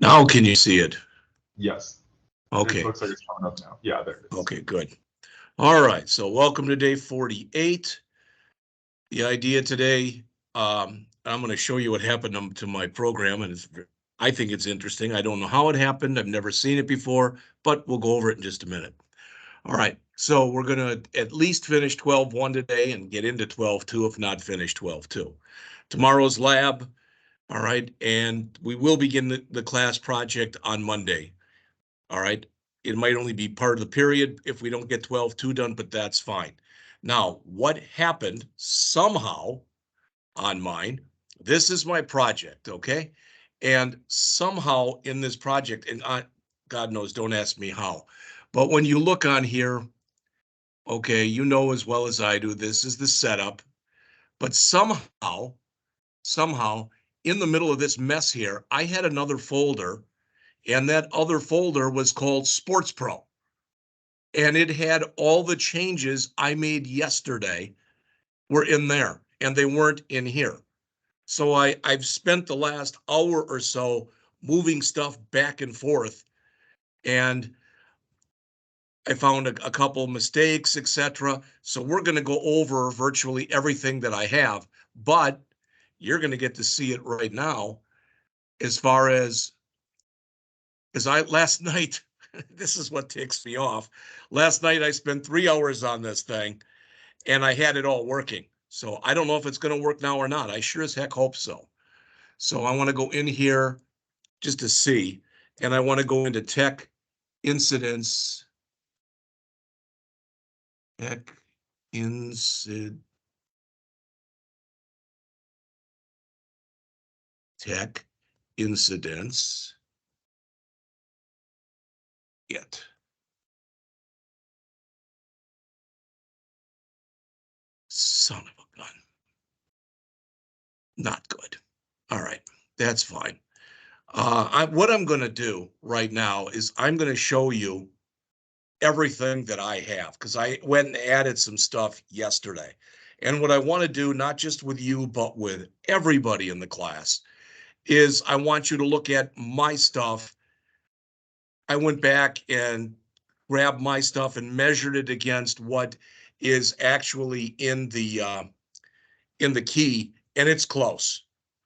Now can you see it? Yes. Okay. It looks like it's coming up now. Yeah, there it is. Okay, good. All right, so welcome to day 48. The idea today, I'm going to show you what happened to my program, and I think it's interesting. I don't know how it happened. I've never seen it before, but we'll go over it in just a minute. All right, so we're going to at least finish 12.1 today and get into 12.2, if not finish 12.2. Tomorrow's lab, all right, and we will begin the class project on Monday. All right, it might only be part of the period if we don't get 12.2 done, but that's fine. Now, what happened somehow on mine, this is my project, okay? And somehow in this project, and God knows, don't ask me how, but when you look on here, okay, you know as well as I do, this is the setup, but somehow, in the middle of this mess here, I had another folder, and that other folder was called Sports Pro. And it had all the changes I made yesterday were in there, and they weren't in here. So I've spent the last hour or so moving stuff back and forth, and I found a couple mistakes, etc. So we're going to go over virtually everything that I have, but you're going to get to see it right now. As far as last night, this is what ticks me off. Last night I spent 3 hours on this thing, and I had it all working. So I don't know if it's going to work now or not. I sure as heck hope so. So I want to go in here just to see, and I want to go into tech incidents. Tech incidents. Tech incidents. Yet. Son of a gun. Not good. All right, that's fine. What I'm going to do right now is I'm going to show you everything that I have, because I went and added some stuff yesterday. And what I want to do, not just with you, but with everybody in the class, is I want you to look at my stuff. I went back and grabbed my stuff and measured it against what is actually in the key, and it's close.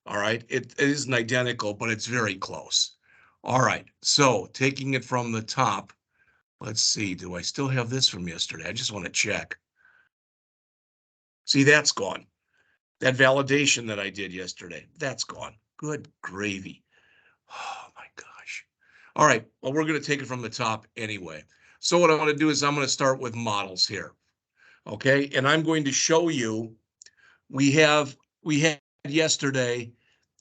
All right, it isn't identical, but it's very close. All right, so taking it from the top, let's see, do I still have this from yesterday? I just want to check. See, that's gone. That validation that I did yesterday, that's gone. Good gravy. Oh my gosh. All right, well, we're going to take it from the top anyway. So what I want to do is I'm going to start with models here. Okay, and I'm going to show you, we had yesterday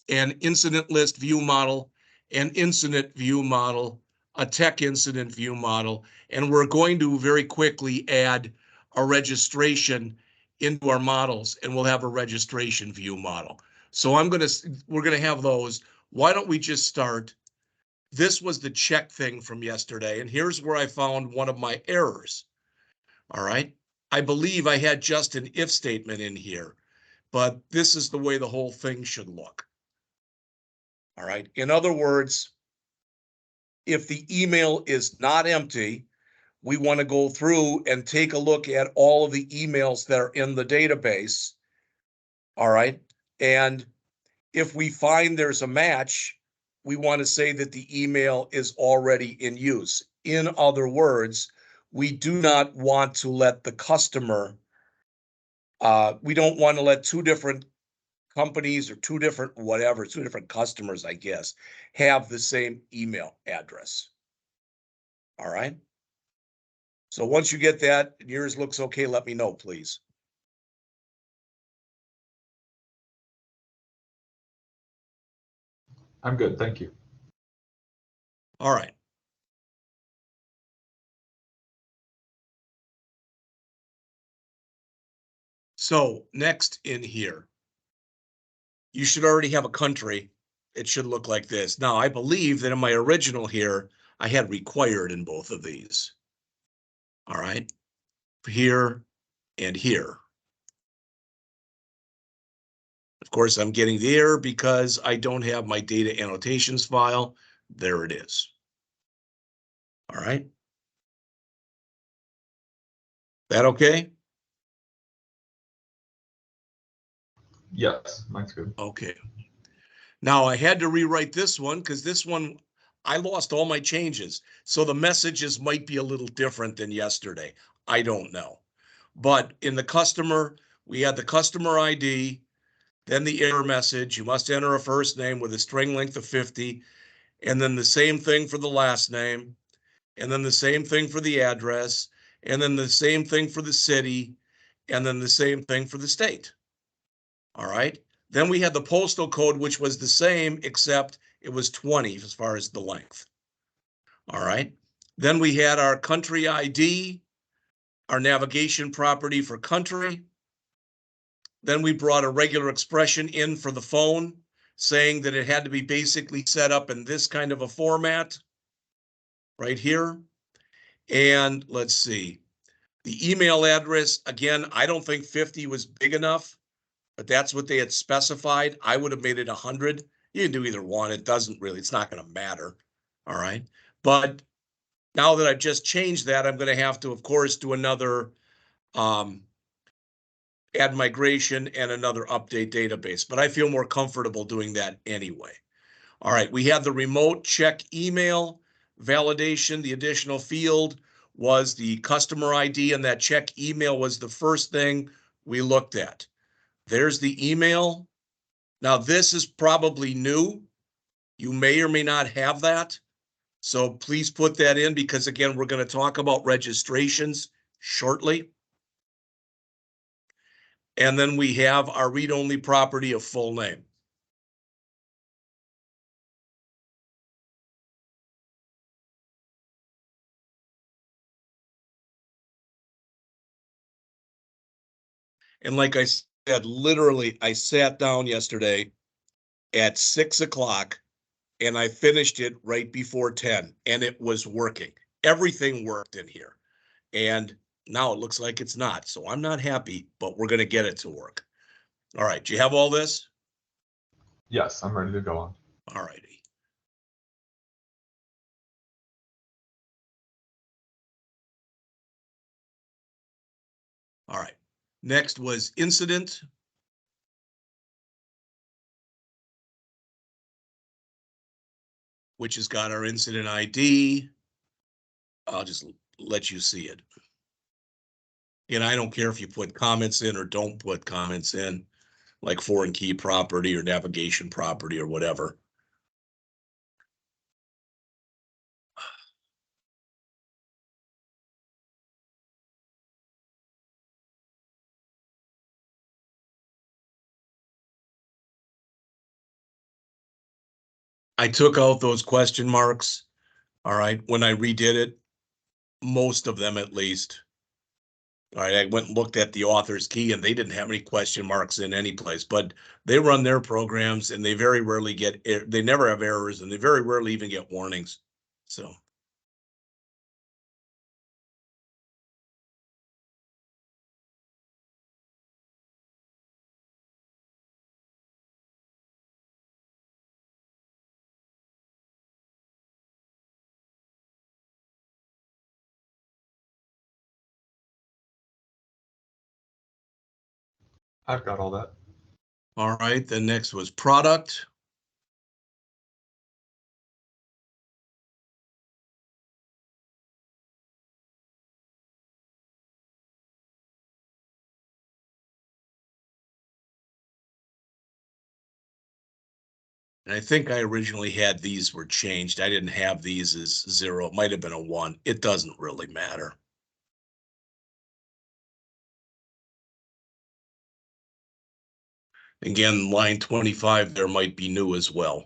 an incident list view model, an incident view model, a tech incident view model, and we're going to very quickly add a registration into our models, and we'll have a registration view model. So we're going to have those. Why don't we just start? This was the check thing from yesterday, and here's where I found one of my errors. All right. I believe I had just an if statement in here, but this is the way the whole thing should look. All right. In other words, if the email is not empty, we want to go through and take a look at all of the emails that are in the database. All right. And if we find there's a match, we want to say that the email is already in use. In other words, we do not want to let the customer, we don't want to let two different companies or two different customers, I guess, have the same email address. All right. So once you get that, yours looks okay, let me know, please. I'm good, thank you. All right. So next in here, you should already have a country. It should look like this. Now, I believe that in my original here, I had required in both of these. All right, here and here. Of course, I'm getting the error because I don't have my data annotations file. There it is. All right. That okay? Yes, mine's good. Okay. Now I had to rewrite this one because this one, I lost all my changes. So the messages might be a little different than yesterday. I don't know. But in the customer, we had the customer ID, then the error message. You must enter a first name with a string length of 50, and then the same thing for the last name, and then the same thing for the address, and then the same thing for the city, and then the same thing for the state. All right. Then we had the postal code, which was the same, except it was 20 as far as the length. All right. Then we had our country ID, our navigation property for country. Then we brought a regular expression in for the phone, saying that it had to be basically set up in this kind of a format right here. And let's see, the email address, again, I don't think 50 was big enough, but that's what they had specified. I would have made it 100. You can do either one. It doesn't really, it's not going to matter. All right. But now that I've just changed that, I'm going to have to, of course, do another add migration and another update database. But I feel more comfortable doing that anyway. All right. We had the remote check email validation. The additional field was the customer ID, and that check email was the first thing we looked at. There's the email. Now, this is probably new. You may or may not have that. So please put that in because, again, we're going to talk about registrations shortly. And then we have our read-only property of full name. And like I said, literally, I sat down yesterday at 6 o'clock and I finished it right before 10 and it was working. Everything worked in here. And now it looks like it's not. So I'm not happy, but we're going to get it to work. All right. Do you have all this? Yes, I'm ready to go on. All righty. All right. Next was incident. Which has got our incident ID. I'll just let you see it. And I don't care if you put comments in or don't put comments in, like foreign key property or navigation property or whatever. I took out those question marks, all right, when I redid it, most of them at least. All right, I went and looked at the author's key and they didn't have any question marks in any place, but they run their programs and they very rarely get, they never have errors and they very rarely even get warnings. So. I've got all that. All right, the next was product. And I think I originally had these were changed. I didn't have these as 0. It might have been a 1. It doesn't really matter. Again, line 25 there might be new as well.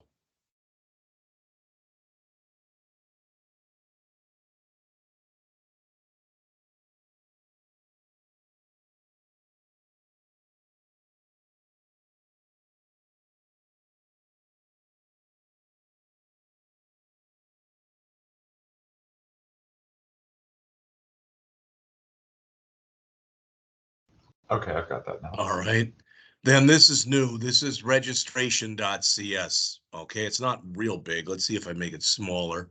Okay, I've got that now. All right. Then this is new. This is registration.cs. Okay, it's not real big. Let's see if I make it smaller.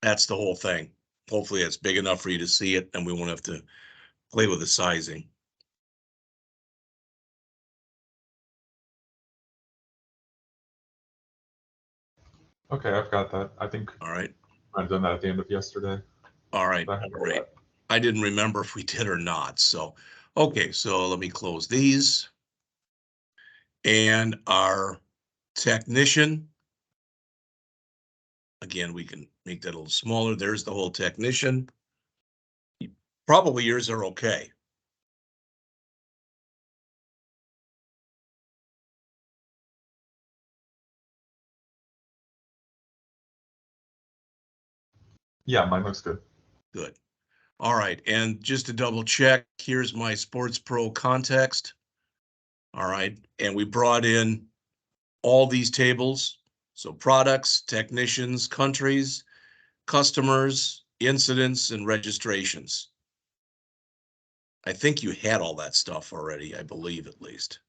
That's the whole thing. Hopefully it's big enough for you to see it and we won't have to play with the sizing. Okay, I've got that. I think All right. I've done that at the end of yesterday. All right, I have all great. that. I didn't remember if we did or not. So, okay, so let me close these. And our technician, again, we can make that a little smaller. There's the whole technician. Probably yours are okay. Yeah, mine looks good. Good. All right, and just to double check, here's my Sports Pro context. All right, and we brought in all these tables. So products, technicians, countries, customers, incidents, and registrations. I think you had all that stuff already, I believe at least.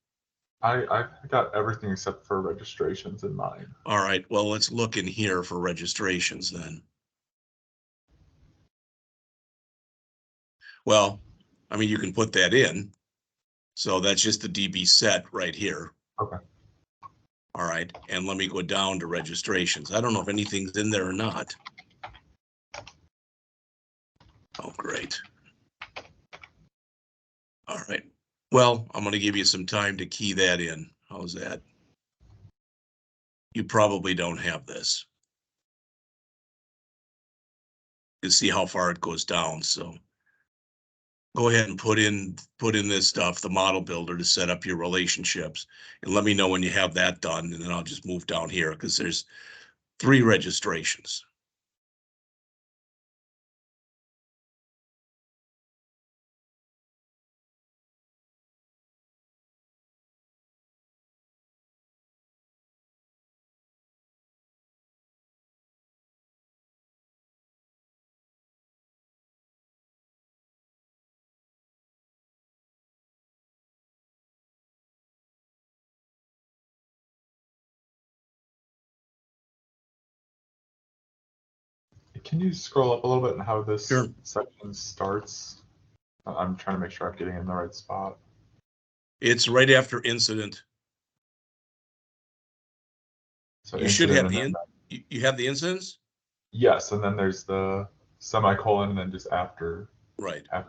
I've got everything except for registrations in mine. All right, well, let's look in here for registrations then. Well, I mean, you can put that in. So that's just the DB set right here. Okay. All right, and let me go down to registrations. I don't know if anything's in there or not. Oh, great. All right. Well, I'm going to give you some time to key that in. How's that? You probably don't have this. You see how far it goes down. So go ahead and put in this stuff, the model builder, to set up your relationships, and let me know when you have that done, and then I'll just move down here because there's 3 registrations. Can you scroll up a little bit and how this Sure. section starts? I'm trying to make sure I'm getting in the right spot. It's right after incident. So You should incident have and the then you have the incidents? yes, and then there's the semicolon and then just after Right. that.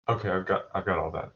Okay, I've got all that.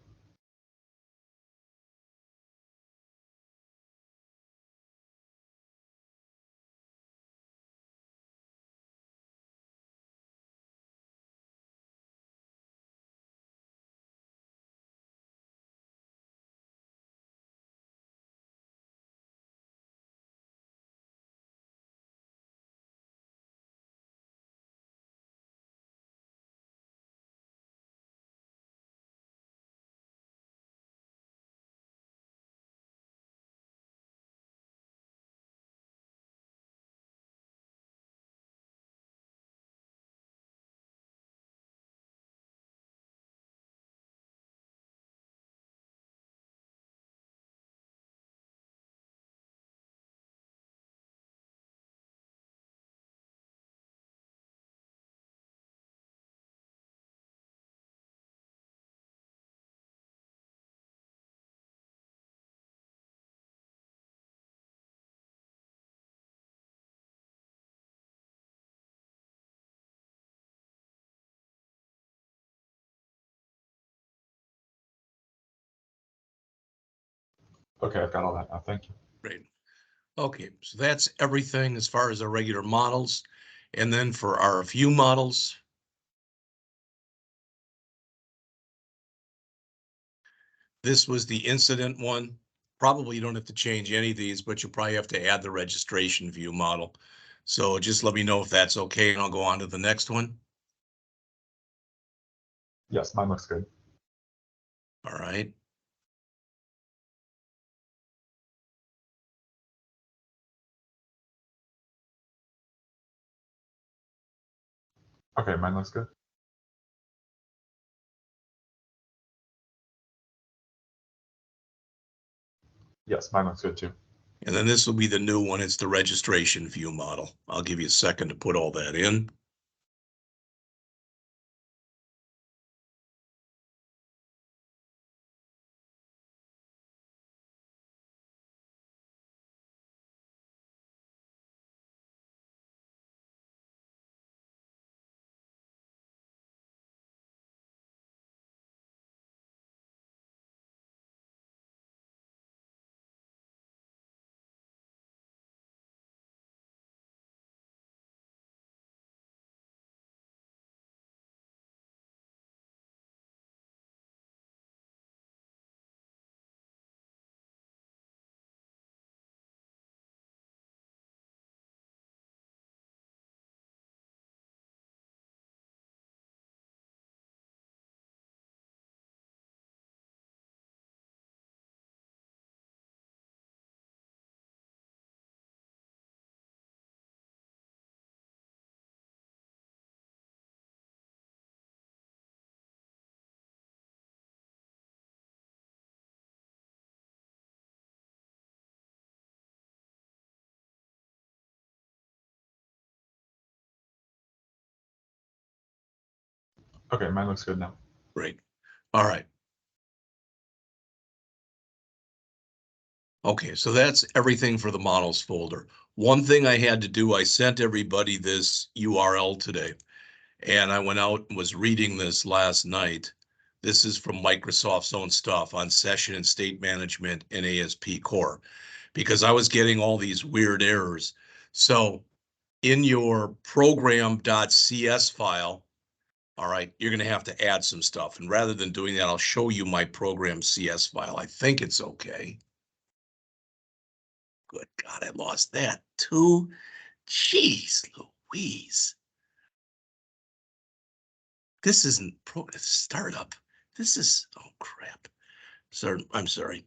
Okay, I've got all that now. Thank you. Great. Okay, so that's everything as far as our regular models. And then for our view models, this was the incident one. Probably you don't have to change any of these, but you'll probably have to add the registration view model. So just let me know if that's okay, and I'll go on to the next one. Yes, mine looks good. All right. Okay, mine looks good. Yes, mine looks good too. And then this will be the new one. It's the registration view model. I'll give you a second to put all that in. Okay, mine looks good now. Great. All right. Okay, so that's everything for the models folder. One thing I had to do, I sent everybody this URL today, and I went out and was reading this last night. This is from Microsoft's own stuff on session and state management in ASP Core, because I was getting all these weird errors. So in your program.cs file, all right, you're going to have to add some stuff. And rather than doing that, I'll show you my program CS file. I think it's okay. Good God, I lost that too. Jeez Louise. This isn't startup. This is, oh crap. Sorry, I'm sorry.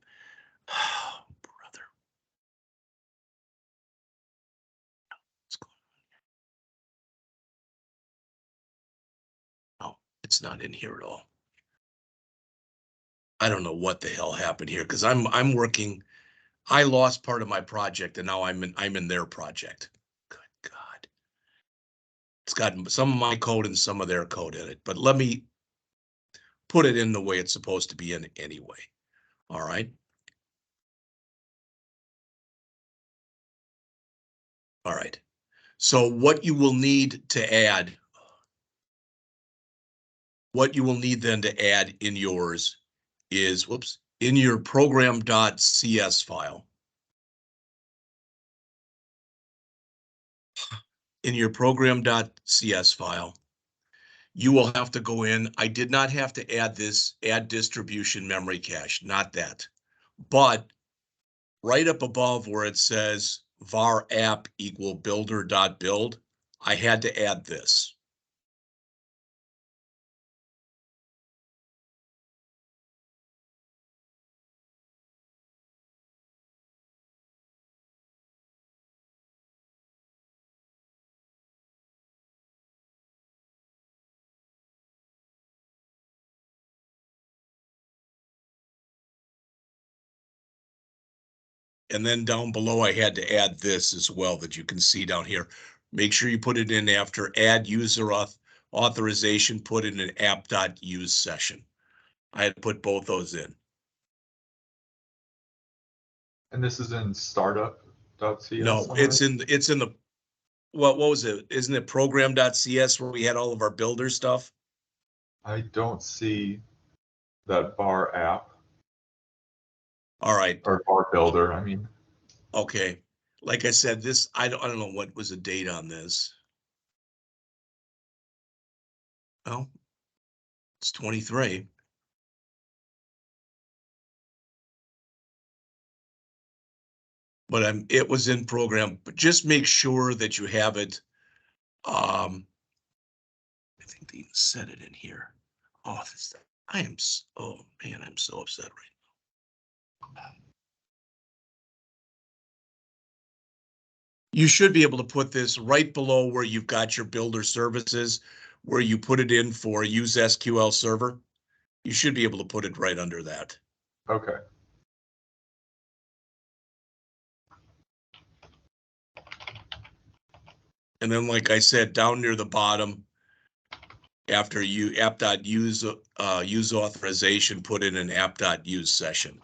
Oh, brother. What's going on? Oh, it's not in here at all. I don't know what the hell happened here because I'm working. I lost part of my project and now I'm in their project. Good God. It's got some of my code and some of their code in it, but let me put it in the way it's supposed to be in anyway. All right. All right. So what you will need to add, what you will need then to add in yours is, whoops, in your program.cs file. In your program.cs file, you will have to go in. I did not have to add this, add distribution memory cache, not that. But right up above where it says var app equal builder.build, I had to add this. And then down below, I had to add this as well that you can see down here. Make sure you put it in after add user authorization, put in an app.use session. I had to put both those in. And this is in startup.cs? No, it's in the, what was it? Isn't it program.cs where we had all of our builder stuff? I don't see that bar app All right. or bar builder. I mean, Okay. Like I said, this, I don't know what was the date on this. Well, it's 23. But it was in program, but just make sure that you have it. I think they even said it in here. Oh, oh man, I'm so upset right now. You should be able to put this right below where you've got your builder services, where you put it in for use SQL server. You should be able to put it right under that. okay. And then, like I said, down near the bottom, after you app.use use authorization, put in an app.use session.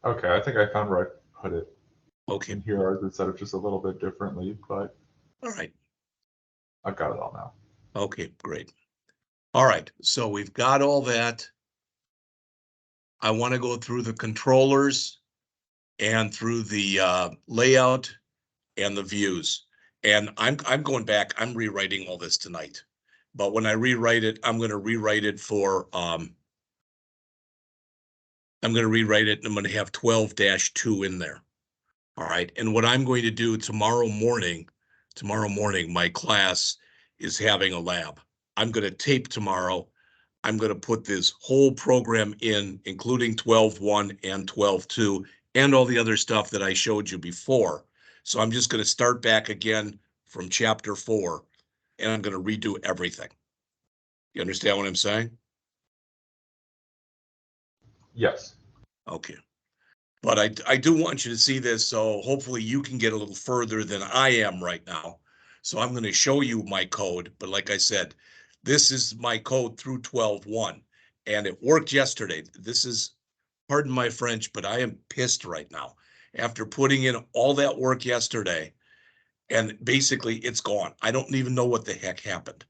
Okay, I think I found where I put it. Okay. In here, ours is set up just a little bit differently, but All right. I've got it all now. Okay, great. All right, so we've got all that. I want to go through the controllers and through the layout and the views. And I'm going back, I'm rewriting all this tonight. But when I rewrite it, I'm going to rewrite it for I'm going to rewrite it and I'm going to have 12-2 in there. All right. And what I'm going to do tomorrow morning, my class is having a lab. I'm going to tape tomorrow. I'm going to put this whole program in, including 12.1 and 12.2 and all the other stuff that I showed you before. So I'm just going to start back again from chapter 4 and I'm going to redo everything. You understand what I'm saying? Yes. Okay. But I do want you to see this, so hopefully you can get a little further than I am right now. So I'm going to show you my code, but like I said, this is my code through 12.1, and it worked yesterday. This is, pardon my French, but I am pissed right now. After putting in all that work yesterday, and basically it's gone. I don't even know what the heck happened,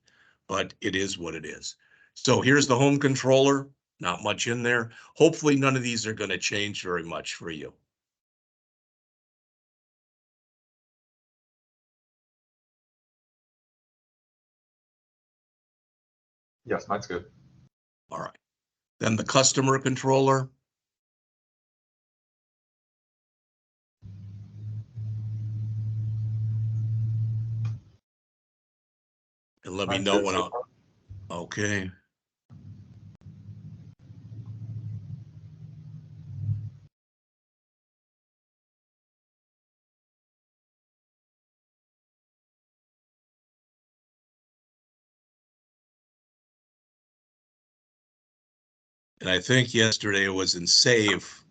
but it is what it is. So here's the home controller. Not much in there. Hopefully none of these are going to change very much for you. Yes, mine's good. All right. Then the customer controller. And let me Mine's know good when so far. okay. And I think yesterday it was in save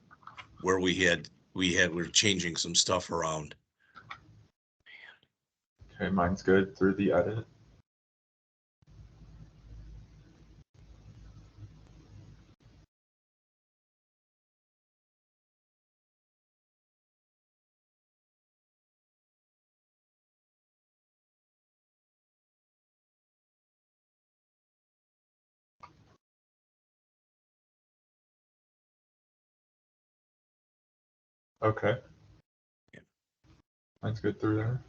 where we're changing some stuff around. Okay, mine's good through the edit. Okay. Mine's good through there.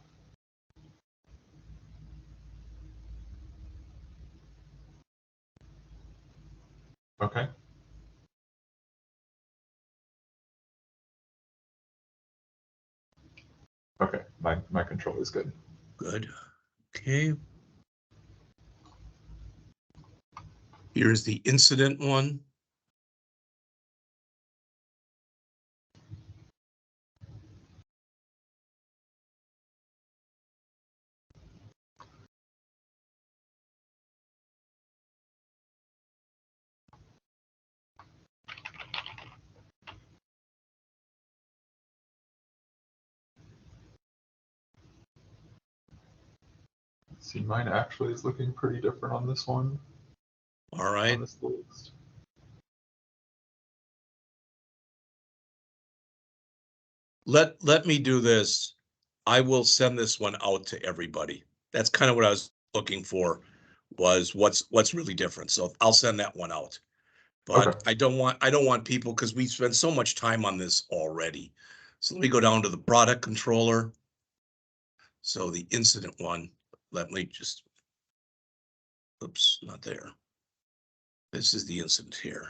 Okay. Okay, my control is good. Good. Okay. Here's the incident one. See, mine actually is looking pretty different on this one. All right. On this list. Let me do this. I will send this one out to everybody. That's kind of what I was looking for, was what's really different. So I'll send that one out. But Okay. I don't want people, because we spent so much time on this already. So let me go down to the product controller. So the incident one, let me just, oops, not there. This is the incident here.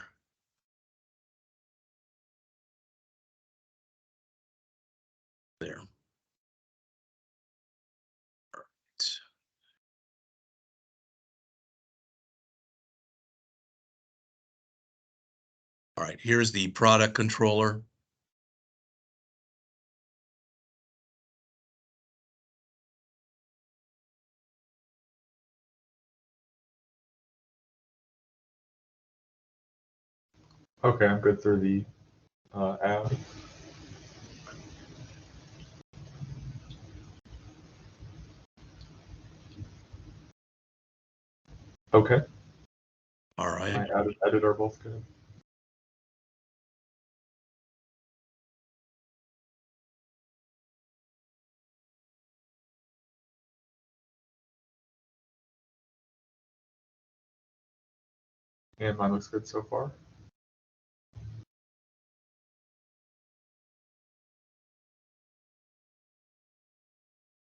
There. All right. All right, here's the product controller. Okay, I'm good through the add. Okay. All right. My edit are both good. And mine looks good so far.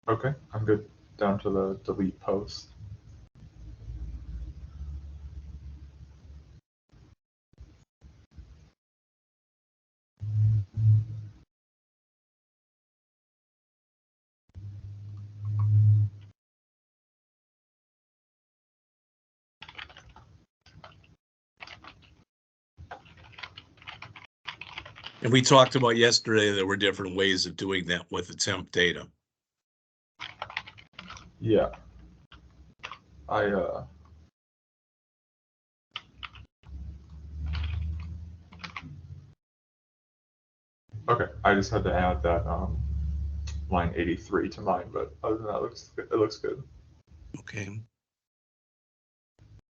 Okay, I'm good down to the delete post. And we talked about yesterday, there were different ways of doing that with the temp data. Yeah. Okay, I just had to add that line 83 to mine, but other than that, it looks good. Okay.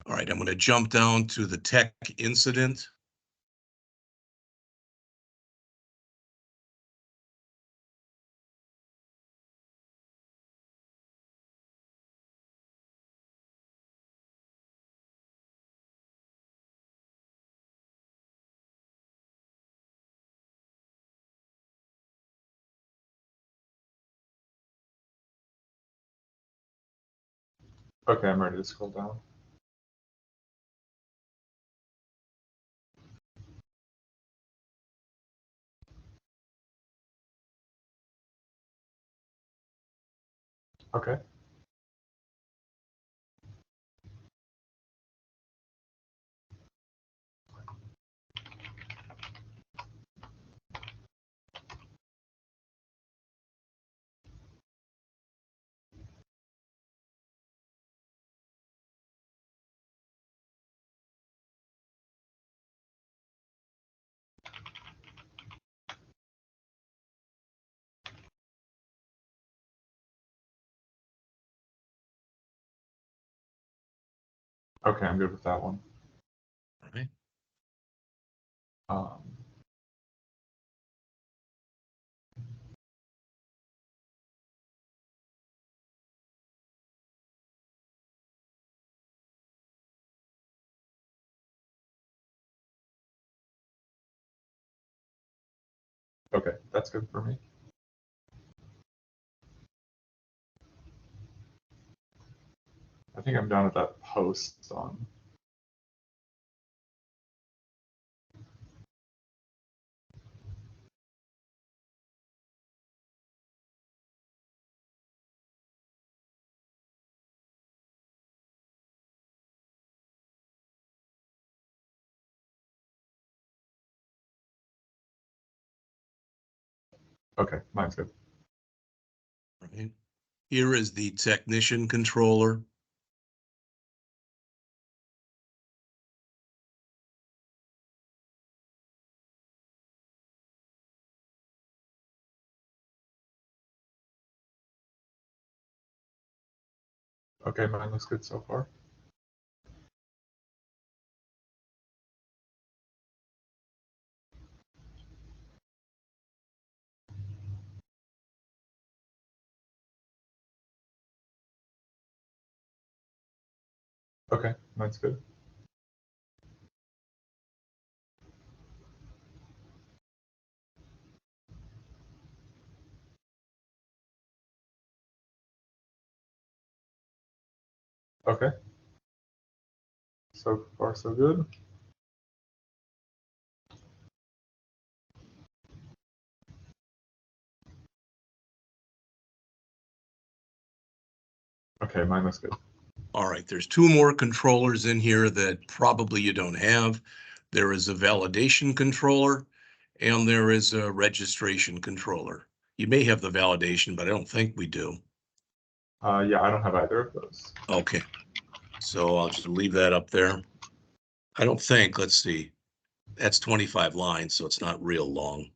All right, I'm going to jump down to the tech incident. Okay, I'm ready to scroll down. Okay. Okay, I'm good with that one. All right. Okay, that's good for me. I think I'm done with that post on. Okay, mine's good. All right. Here is the technician controller. Okay, mine looks good so far. Okay, mine's good. Okay. So far, so good. Okay, mine looks good. All right, there's two more controllers in here that probably you don't have. There is a validation controller and there is a registration controller. You may have the validation, but I don't think we do. Yeah, I don't have either of those. Okay, so I'll just leave that up there. I don't think, let's see, that's 25 lines, so it's not real long.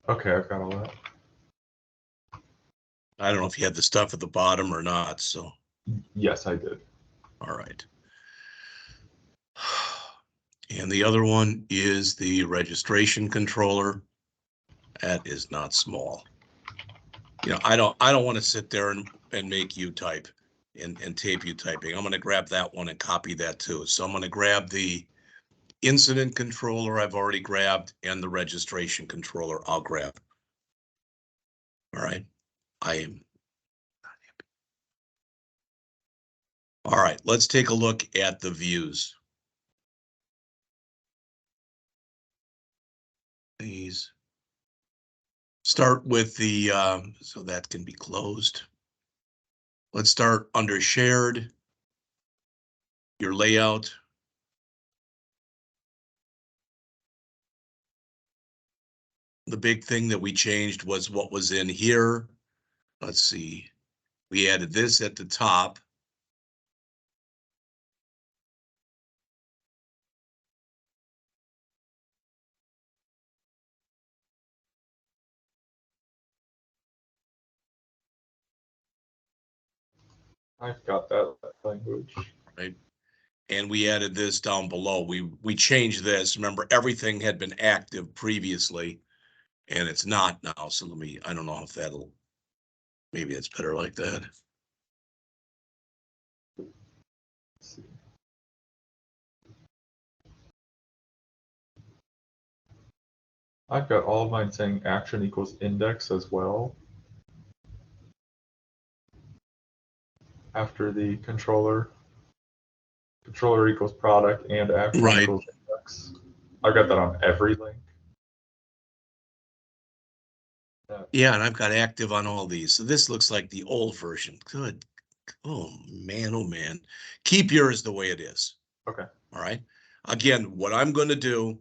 Okay, I've got all that. I don't know if you had the stuff at the bottom or not, so, Yes, I did. all right. And the other one is the registration controller. That is not small. You know, I don't want to sit there and make you type. and tape you typing. I'm going to grab that one and copy that too. So I'm going to grab the incident controller I've already grabbed and the registration controller I'll grab. All right. I am. All right, let's take a look at the views. These start with the, so that can be closed. Let's start under shared, your layout. The big thing that we changed was what was in here. Let's see, we added this at the top. I've got that language. Right. And we added this down below. We changed this. Remember, everything had been active previously, and it's not now. So let me, I don't know if that'll, maybe it's better like that. Let's see. I've got all of mine saying action equals index as well. After the controller equals product and action Right. equals index. I've got that on every link. Yeah, and I've got active on all these. So this looks like the old version. Good. Oh man, oh man. Keep yours the way it is. Okay. All right. Again, what I'm going to do,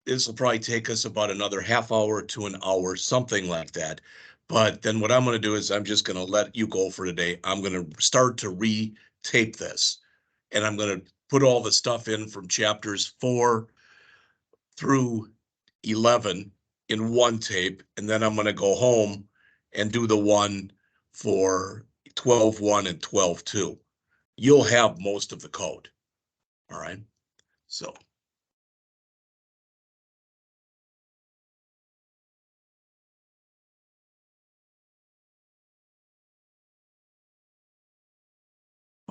this will probably take us about another half hour to an hour, something like that. But then what I'm going to do is I'm just going to let you go for today. I'm going to start to re-tape this, and I'm going to put all the stuff in from chapters 4 through 11 in one tape, and then I'm going to go home and do the one for 12.1 and 12.2. You'll have most of the code. All right. So.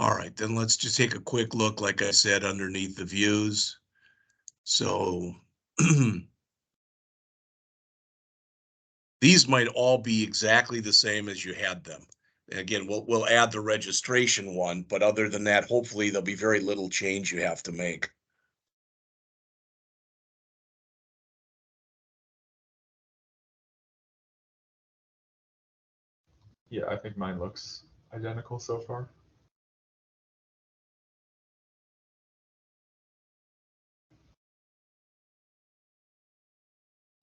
All right, then let's just take a quick look, like I said, underneath the views. So these might all be exactly the same as you had them. And again, we'll add the registration one, but other than that, hopefully there'll be very little change you have to make. Yeah, I think mine looks identical so far.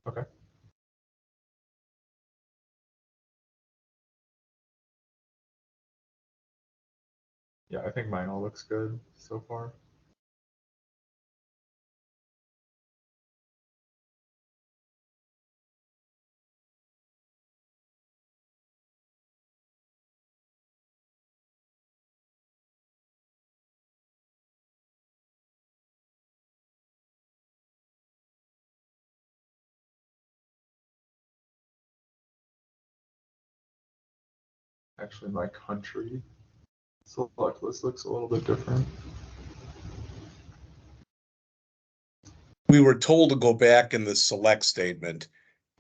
Okay. Yeah, I think mine all looks good so far. Actually, my country select list looks a little bit different. We were told to go back in the select statement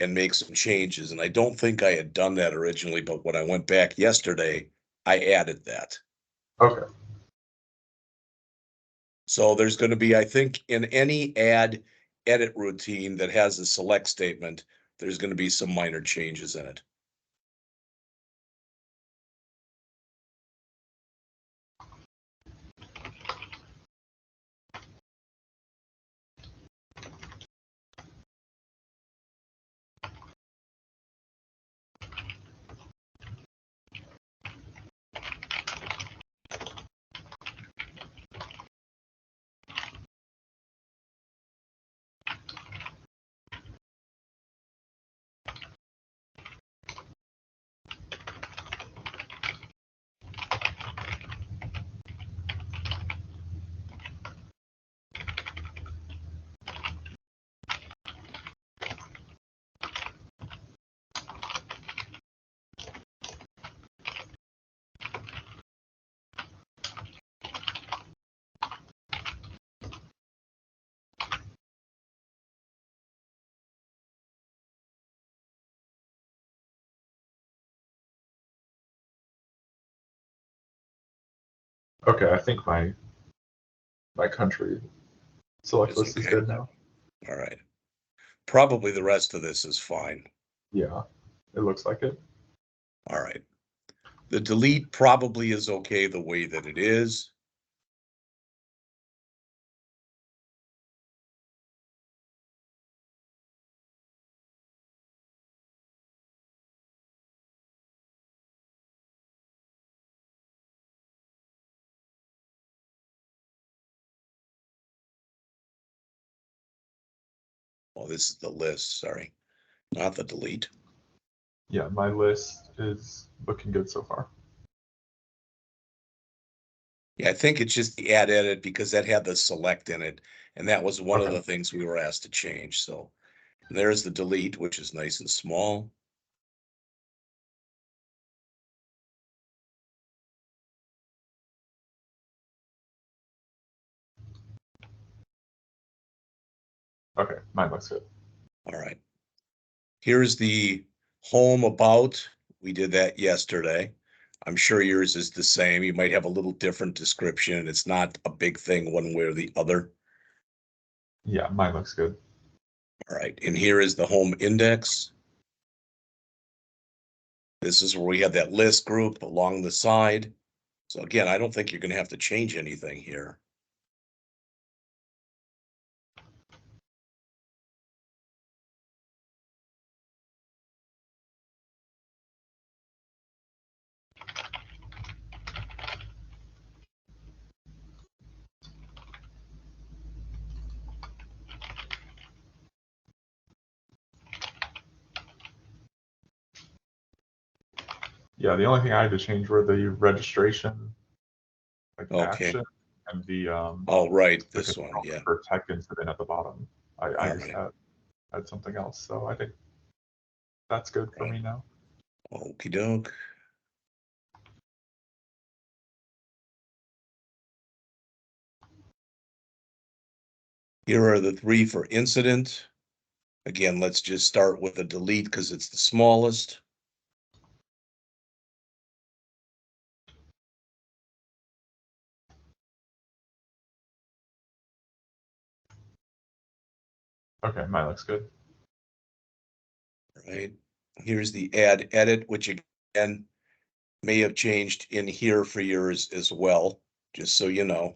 and make some changes, and I don't think I had done that originally, but when I went back yesterday, I added that. Okay. So there's going to be, I think, in any add edit routine that has a select statement, there's going to be some minor changes in it. Okay, I think my country select It's list is okay. good now. All right. Probably the rest of this is fine. Yeah, it looks like it. All right. The delete probably is okay the way that it is. Oh, this is the list, sorry, not the delete. Yeah, my list is looking good so far. Yeah, I think it's just the add edit because that had the select in it. And that was one of Okay. the things we were asked to change. So there's the delete, which is nice and small. Okay, mine looks good. All right. Here's the home about. We did that yesterday. I'm sure yours is the same. You might have a little different description. It's not a big thing one way or the other. Yeah, mine looks good. All right. And here is the home index. This is where we have that list group along the side. So again, I don't think you're going to have to change anything here. Yeah, the only thing I had to change were the registration, like Okay. action, and All right. the This one. control Yeah. for tech incident at the bottom. I All just right. had something else, so I think that's good for me now. Okie doke. Here are the three for incident. Again, let's just start with a delete because it's the smallest. Okay, mine looks good. Right. Here's the add edit, which again may have changed in here for yours as well, just so you know.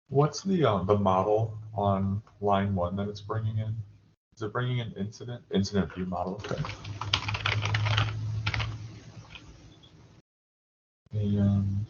What's the model on line 1 that it's bringing in? Is it bringing in incident view model? Okay. And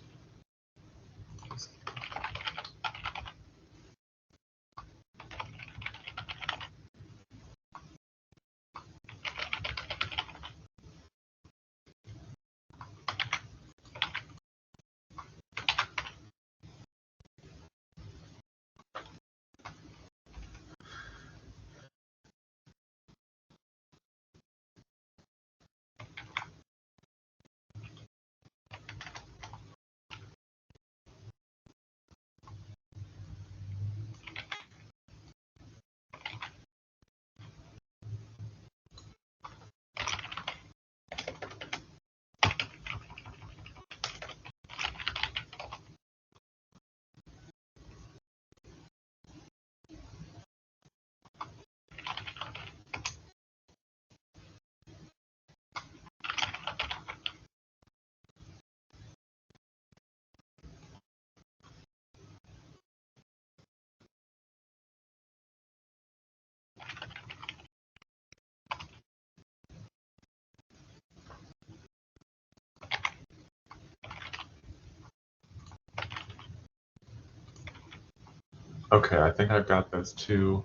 Okay, I think I've got those two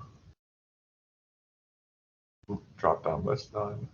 drop down lists done.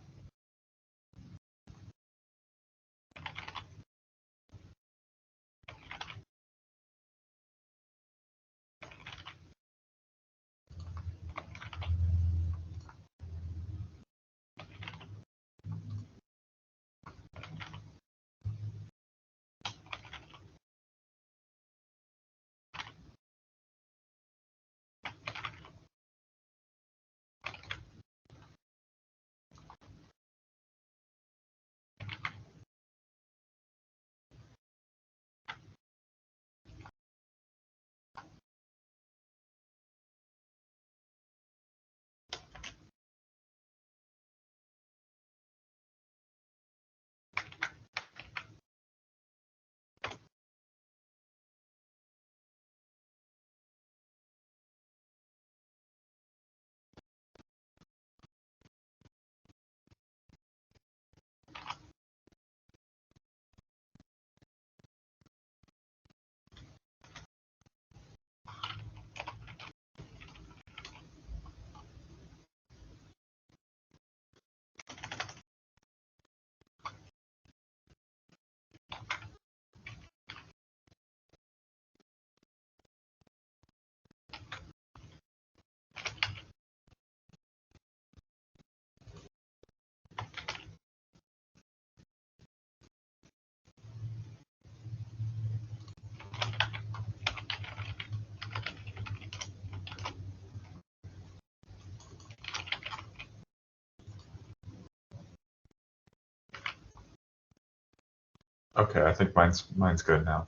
Okay, I think mine's good now.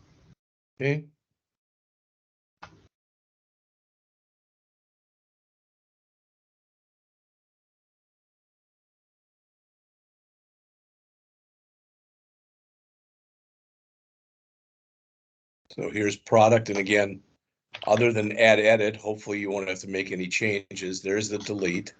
Okay. So here's product, and again, other than add edit, hopefully you won't have to make any changes. There's the delete.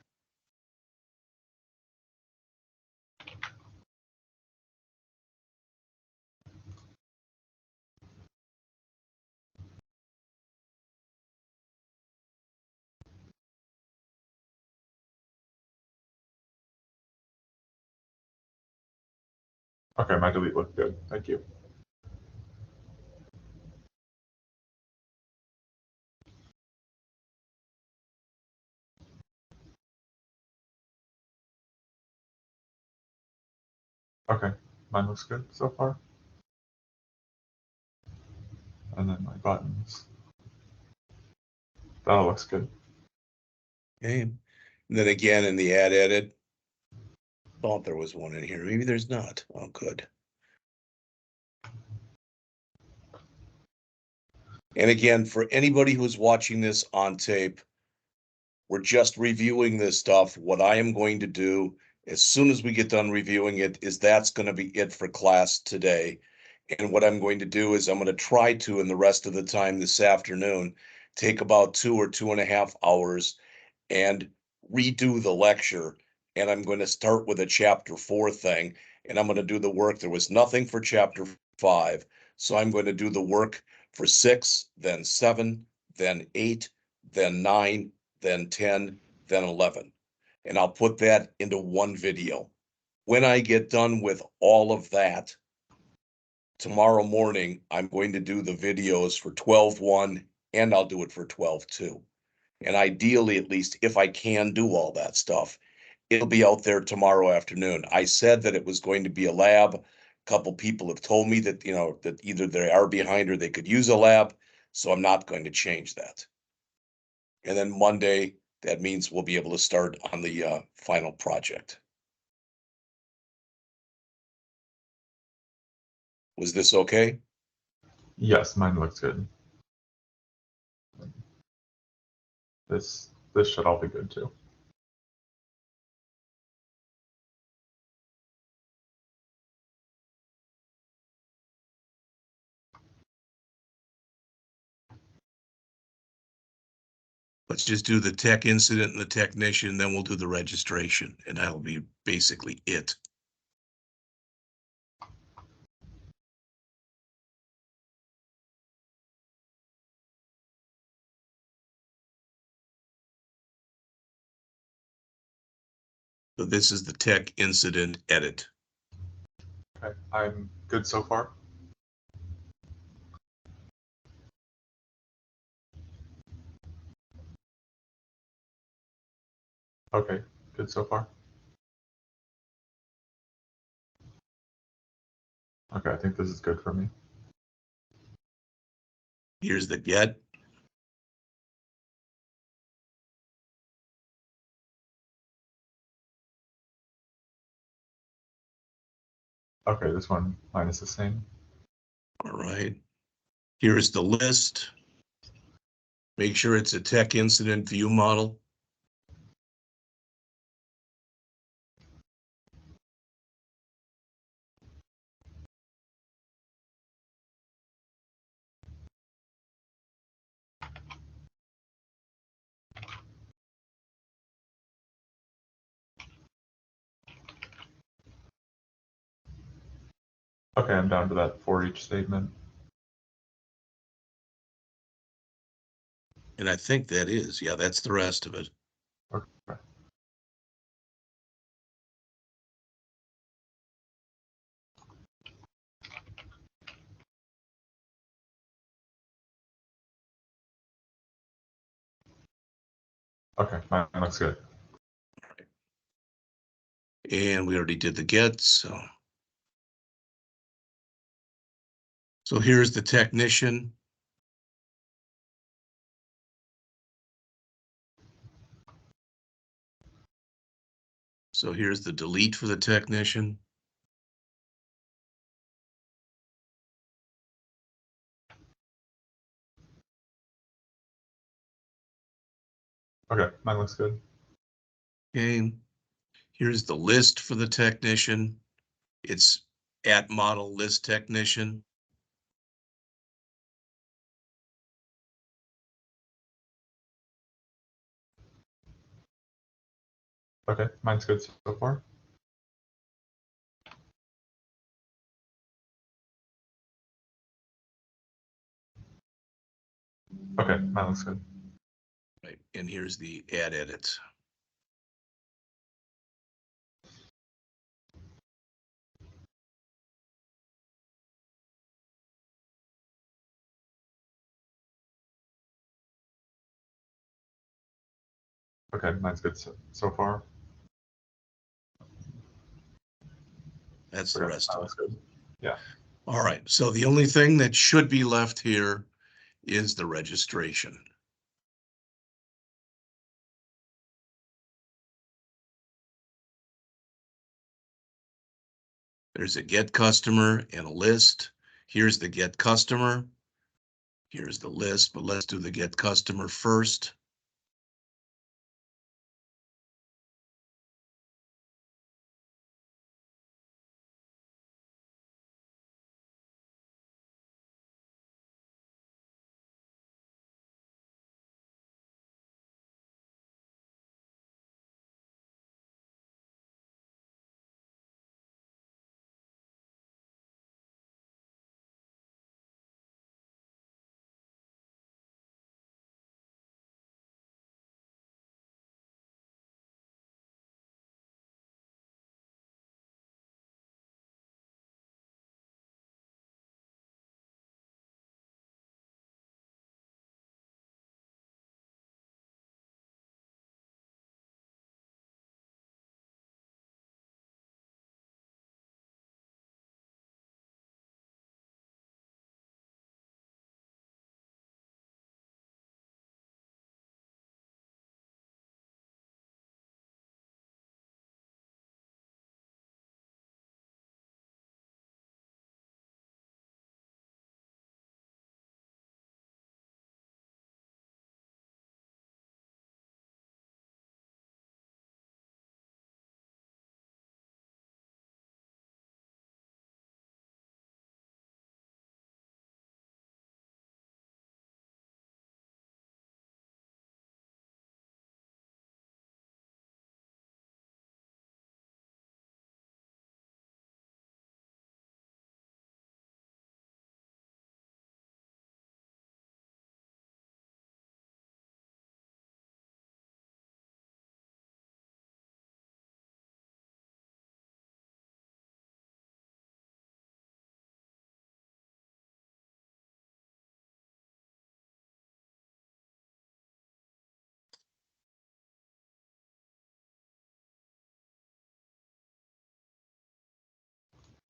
Okay, my delete looked good. Thank you. Okay, mine looks good so far. And then my buttons. That all looks good. Okay. And then again, in the add edit, thought there was one in here. Maybe there's not. Oh, good. And again, for anybody who's watching this on tape, we're just reviewing this stuff. What I am going to do as soon as we get done reviewing it is that's going to be it for class today. And what I'm going to do is I'm going to try to, in the rest of the time this afternoon, take about 2 or 2.5 hours and redo the lecture. And I'm going to start with a chapter 4 thing, and I'm going to do the work. There was nothing for chapter 5. So I'm going to do the work for 6, then 7, then 8, then 9, then 10, then 11. And I'll put that into one video. When I get done with all of that, tomorrow morning, I'm going to do the videos for 12.1 and I'll do it for 12.2. And ideally, at least if I can do all that stuff, it'll be out there tomorrow afternoon. I said that it was going to be a lab. A couple people have told me that, that either they are behind or they could use a lab. So I'm not going to change that. And then Monday, that means we'll be able to start on the final project. Was this okay? Yes, mine looks good. This should all be good too. Let's just do the tech incident and the technician, then we'll do the registration, and that'll be basically it. So this is the tech incident edit. Okay, I'm good so far. Okay, good so far. Okay, I think this is good for me. Here's the get. Okay, this one mine is the same. All right. Here's the list. Make sure it's a tech incident view model. Okay, I'm down to that for each statement. And I think that is, yeah, that's the rest of it. Okay. Okay, mine looks good. And we already did the get, so. So here's the technician. So here's the delete for the technician. Okay, mine looks good. Okay. Here's the list for the technician. It's at model list technician. Okay, mine's good so far. Okay, mine looks good. Right. And here's the add edit. Okay, mine's good so far. That's the Okay, rest mine of it. looks good. Yeah. All right. So the only thing that should be left here is the registration. There's a get customer and a list. Here's the get customer. Here's the list, but let's do the get customer first.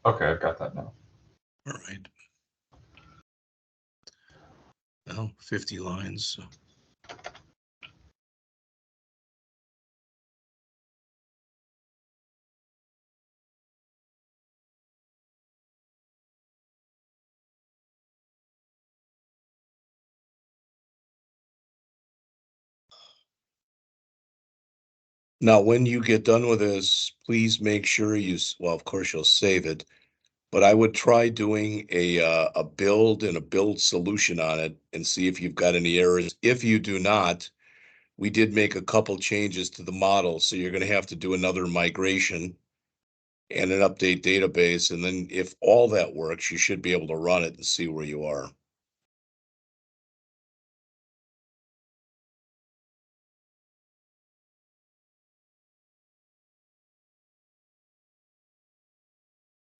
Okay, I've got that now. All right. Well, 50 lines. So. Now, when you get done with this, please make sure well, of course, you'll save it, but I would try doing a build and a build solution on it and see if you've got any errors. If you do not, we did make a couple changes to the model, so you're gonna have to do another migration and an update database, and then if all that works, you should be able to run it and see where you are.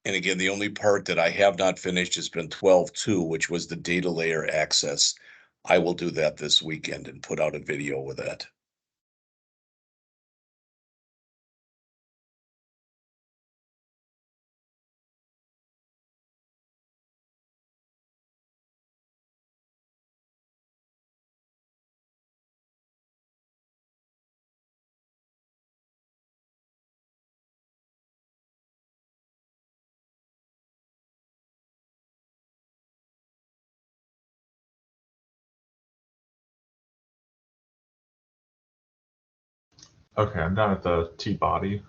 And again, the only part that I have not finished has been 12.2, which was the data layer access. I will do that this weekend and put out a video with that. Okay, I'm down at the T body.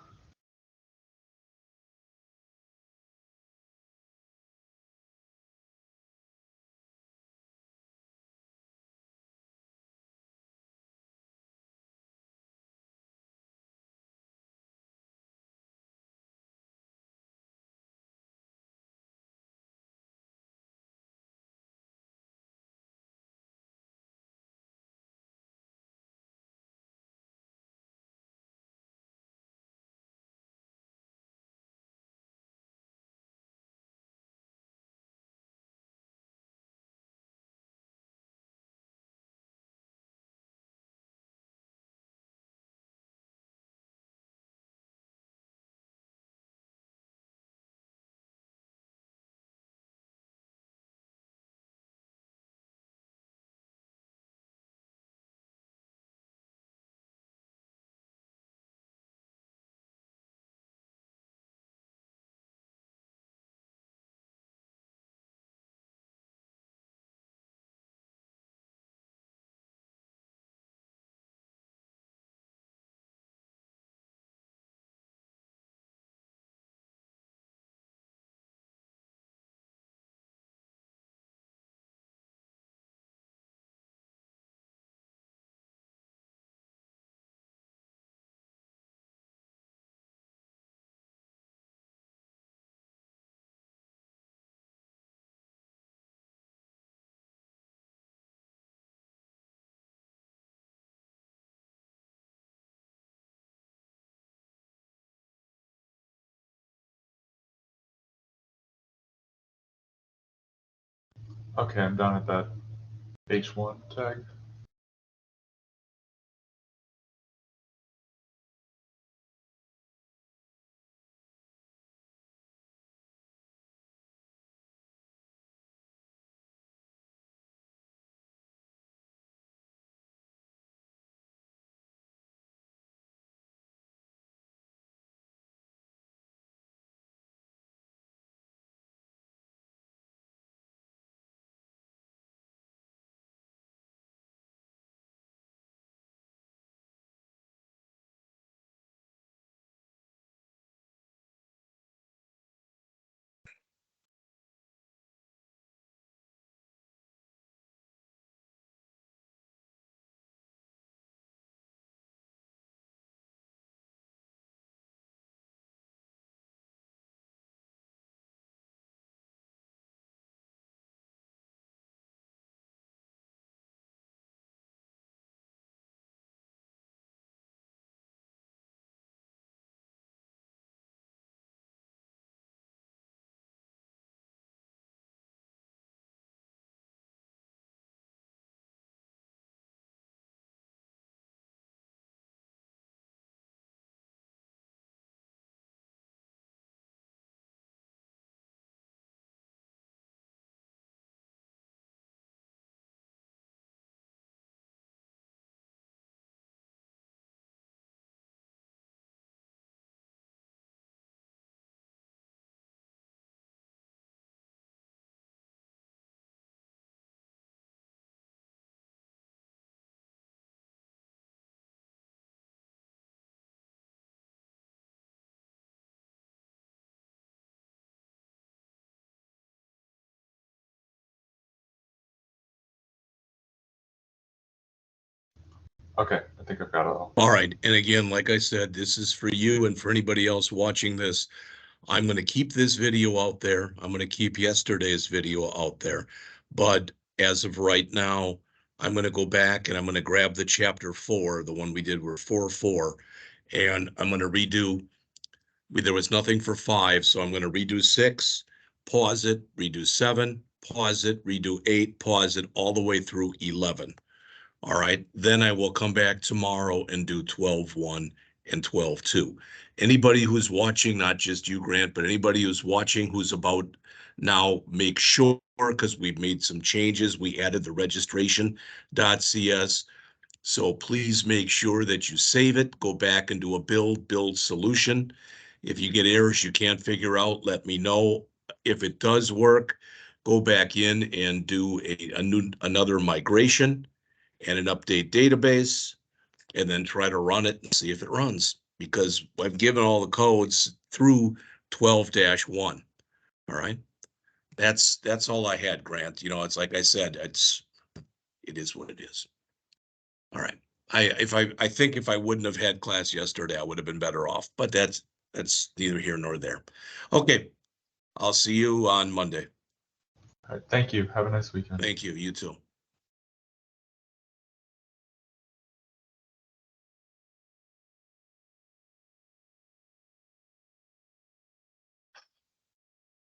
Okay, I'm down at that H1 tag. Okay, I think I've got it all. All right. And again, like I said, this is for you and for anybody else watching this. I'm going to keep this video out there. I'm going to keep yesterday's video out there. But as of right now, I'm going to go back and I'm going to grab the chapter 4, the one we did were 4-4, and I'm going to redo. There was nothing for 5, so I'm going to redo 6, pause it, redo 7, pause it, redo 8, pause it all the way through 11. All right, then I will come back tomorrow and do 12-1 and 12-2. Anybody who's watching, not just you, Grant, but anybody who's watching who's about now, make sure, because we've made some changes. We added the registration.cs. So please make sure that you save it, go back and do a build solution. If you get errors you can't figure out, let me know. If it does work, go back in and do another migration and an update database, and then try to run it and see if it runs, because I've given all the codes through 12-1. All right. That's all I had, Grant. It's like I said, it is what it is. All right. I think if I wouldn't have had class yesterday, I would have been better off, but that's neither here nor there. Okay. I'll see you on Monday. All right, thank you. Have a nice weekend. Thank you. You too.